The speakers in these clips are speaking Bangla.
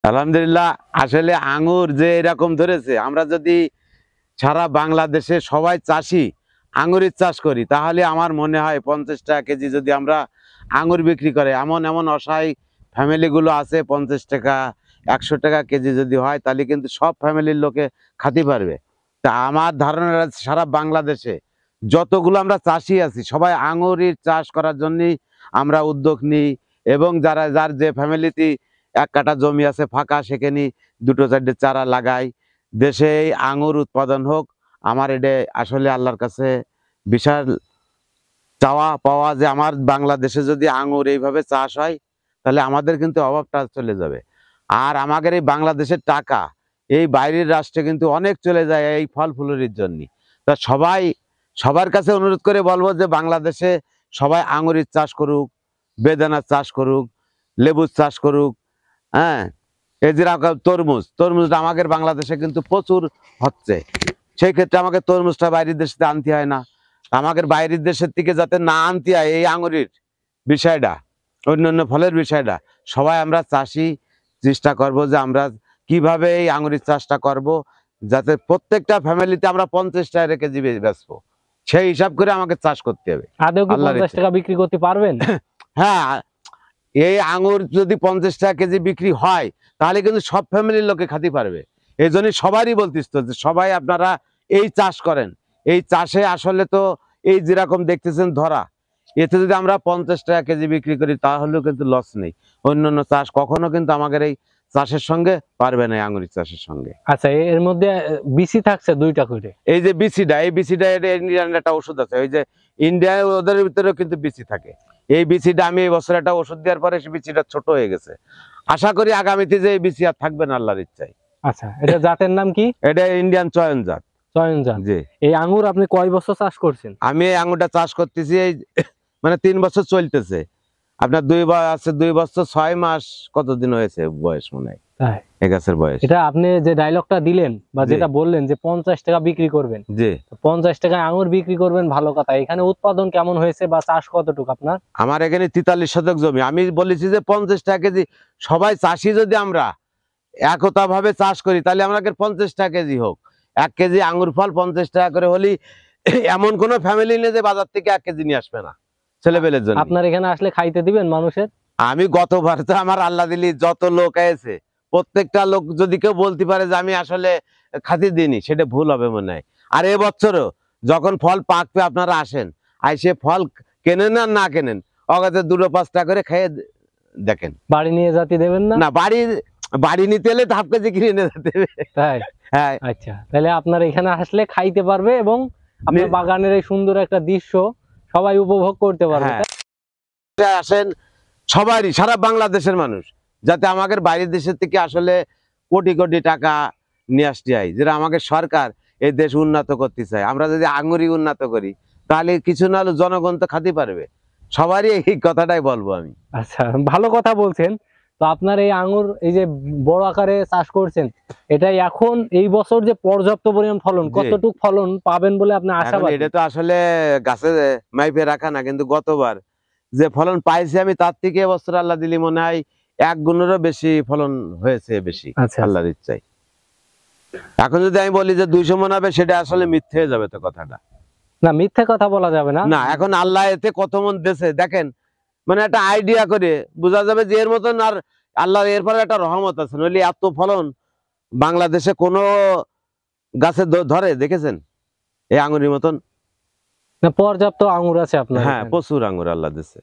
আলহামদুলিল্লাহ। আসলে আঙ্গুর যে এরকম ধরেছে, আমরা যদি সারা বাংলাদেশে সবাই চাষি আঙ্গুরের চাষ করি, তাহলে আমার মনে হয় 50 টাকা কেজি যদি আমরা আঙ্গুর বিক্রি করে, এমন এমন অসহায় ফ্যামিলিগুলো আছে, 50 টাকা 100 টাকা কেজি যদি হয়, তাহলে কিন্তু সব ফ্যামিলির লোকে খাতে পারবে। তা আমার ধারণা সারা বাংলাদেশে যতগুলো আমরা চাষি আছি, সবাই আঙ্গুরের চাষ করার জন্যই আমরা উদ্যোগ নিই। এবং যার যে ফ্যামিলিতে 1 কাঠা জমি আছে ফাঁকা, সেখানে 2-4টে চারা লাগাই। দেশে এই আঙ্গুর উৎপাদন হোক, আমার এটা আসলে আল্লাহর কাছে বিশাল চাওয়া পাওয়া, যে আমার বাংলাদেশে যদি আঙ্গুর এইভাবে চাষ হয়, তাহলে আমাদের কিন্তু অভাবটা চলে যাবে। আর আমাদের এই বাংলাদেশের টাকা এই বাইরের রাষ্ট্রে কিন্তু অনেক চলে যায় এই ফল ফুলের জন্য। তা সবার কাছে অনুরোধ করে বলবো যে বাংলাদেশে সবাই আঙ্গুরের চাষ করুক, বেদানার চাষ করুক, লেবুর চাষ করুক। হ্যাঁ, এই যে তরমুজটা আমাদের বাংলাদেশে কিন্তু প্রচুর হচ্ছে। সেই ক্ষেত্রে আমাকে তরমুজটা বাইরের দেশ থেকে আনতে হয় না। আমাদের বাইরের দেশের থেকে যাতে না আনতে হয় এই আঙুরের বিষয়টা, অন্যান্য ফলের বিষয়টা, সবাই আমরা চাষি চেষ্টা করব যে আমরা কিভাবে এই আঙুরের চাষটা করব, যাতে প্রত্যেকটা ফ্যামিলিতে আমরা 50 টাকা কেজি বেচবো, সেই হিসাব করে আমাকে চাষ করতে হবে। আদৌ কি 50 টাকা বিক্রি করতে পারবেন? হ্যাঁ, এই আঙুর যদি 50 টাকা কেজি বিক্রি হয়, তাহলে কিন্তু সব ফ্যামিলির লোকে খেতে পারবে। এই জন্য সবারই বলতিস তো যে সবাই আপনারা এই চাষ করেন। এই চাষে আসলে তো এই যেরকম দেখতেছেন ধরা, এতে যদি আমরা 50 টাকা কেজি বিক্রি করি, তাহলেও কিন্তু লস নেই। অন্যান্য চাষ কখনো কিন্তু আমাদের এই চাষের সঙ্গে পারবে না, আঙুরের চাষের সঙ্গে। আচ্ছা, এর মধ্যে বিসি থাকছে 2টা করে। এই যে বিসিটা, এই বিসিটা ইন্ডিয়ান একটা ওষুধ আছে, ওই যে ইন্ডিয়ায় ওদের ভিতরেও কিন্তু বিসি থাকে। এই বিসিটা আমি এই বছর একটা ওষুধ দেওয়ার পরে সেই বিসিটা ছোট হয়ে গেছে। আশা করি আগামীতে যে এই বিসি আর থাকবে না, আল্লাহর ইচ্ছায়। আচ্ছা, এটা জাতের নাম কি? এটা ইন্ডিয়ান চয়ন জাত। চয়ন জাত। জি। এই আঙ্গুর আপনি কয় বছর চাষ করছেন? আমি এই আঙ্গুরটা চাষ করতেছি এই মানে 3 বছর চলতেছে। আপনার 2 বছর 6 মাস কতদিন হয়েছে বয়স, মনে হয় এই গাছের বয়স। এটা আপনি যে ডায়লগটা দিলেন বা যেটা বললেন যে 50 টাকা বিক্রি করবেন, জি, 50 টাকায় আঙ্গুর বিক্রি করবেন, ভালো কথা। এখানে উৎপাদন কেমন হয়েছে বা চাষ কতটুকু আপনার? আমার এখানে 43 শতক জমি। আমি বলেছি যে 50 টাকা কেজি, সবাই চাষি যদি আমরা একতা ভাবে চাষ করি, তাহলে আমাদের 50 টাকা কেজি হোক। 1 কেজি আঙ্গুর ফল 50 টাকা করে হলেই এমন কোন ফ্যামিলি নেই যে বাজার থেকে 1 কেজি নিয়ে আসবে না ছেলেবেলের জন্য। আপনার এখানে আসলে খাইতে দিবেন মানুষের? আমি গতবার তো আমার আল্লাহ দিলি যত লোক আছে, প্রত্যেকটা লোক যদি কেউ বলতে পারে যে আমি আসলে খাতি দিইনি, সেটা ভুল হবে মনে হয়। আর এবছরও যখন ফল পাকবে আপনারা আসেন, আইসে ফল কেনেন আর না কেনেন, অগাধে 2-5 টাকা করে খেয়ে দেখেন। বাড়ি নিয়ে যেতে দেবেন না? না, বাড়ি নিতে হলে হাফ কেজি কিনে নিয়ে যেতে হবে। তাই? হ্যাঁ। আচ্ছা, তাহলে আপনার এখানে আসলে খাইতে পারবে এবং আপনার বাগানের এই সুন্দর একটা দৃশ্য সবাই উপভোগ করতে পারবে। আসেন সবারই, সারা বাংলাদেশের মানুষ, যাতে আমাদের বাইরের দেশের থেকে আসলে কোটি কোটি টাকা নিয়ে আসতে হয়, যেটা আমাদের সরকার এই দেশ উন্নত করতে চায়। আমরা যদি আঙুরই উন্নত করি, তাহলে কিছু না হলে জনগণ তো খাতে পারবে। সবারই এই কথাটাই বলবো আমি। আচ্ছা, ভালো কথা বলছেন। তো আপনার এই আঙ্গুর এই যে বড় আকারে চাষ করছেন, এটাই এখন এই বছর যে পর্যাপ্ত পরিমাণ ফলন, কতটুকু ফলন পাবেন বলে আপনি আশাবাদী? এটা তো আসলে গাছে মাইপে রাখা না, কিন্তু গতবার যে ফলন পাইছি আমি, তার থেকে এবছর আল্লাহ দিলি মনে হয় 1 গুণেরও বেশি ফলন হয়েছে, বেশি আল্লাহর ইচ্ছায়। এখন যদি আমি বলি যে 200 মণ হবে, সেটা আসলে মিথ্যে হয়ে যাবে তো কথাটা। না, মিথ্যে কথা বলা যাবে না। না, এখন আল্লাহ এতে কত মন দেশে দেখেন, মানে একটা আইডিয়া করে বোঝা যাবে যে এর মতন আর আল্লাহর এরপরে একটা রহমত আছে। নইলে এত ফলন বাংলাদেশে কোনো গাছে ধরে দেখেছেন এই আঙুরের মতন? না, পর্যাপ্ত আঙ্গুর আছে আপনার? হ্যাঁ, প্রচুর আঙ্গুর আল্লাহ দিছে।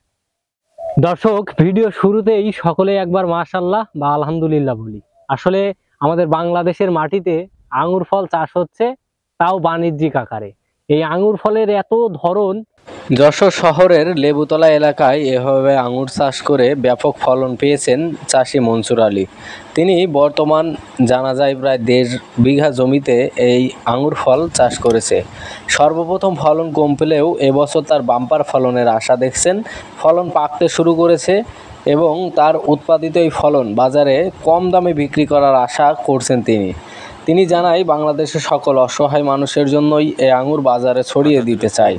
দর্শক, ভিডিও শুরুতেই সকলে একবার মাশাআল্লাহ বা আলহামদুলিল্লাহ বলি। আসলে আমাদের বাংলাদেশের মাটিতে আঙ্গুর ফল চাষ হচ্ছে, তাও বাণিজ্যিক আকারে। এই আঙ্গুর ফলের এত ধরন। যশোর শহরের লেবুতলা এলাকায় এভাবে আঙ্গুর চাষ করে ব্যাপক ফলন পেয়েছেন চাষি মনসুর আলী। তিনি বর্তমান জানা যায় প্রায় 1.5 বিঘা জমিতে এই আঙ্গুর ফল চাষ করেছে। সর্বপ্রথম ফলন কম পেলেও এবছর তার বাম্পার ফলনের আশা দেখছেন। ফলন পাকতে শুরু করেছে এবং তার উৎপাদিত এই ফলন বাজারে কম দামে বিক্রি করার আশা করছেন তিনি জানায় বাংলাদেশের সকল অসহায় মানুষের জন্যই এই আঙ্গুর বাজারে ছড়িয়ে দিতে চায়।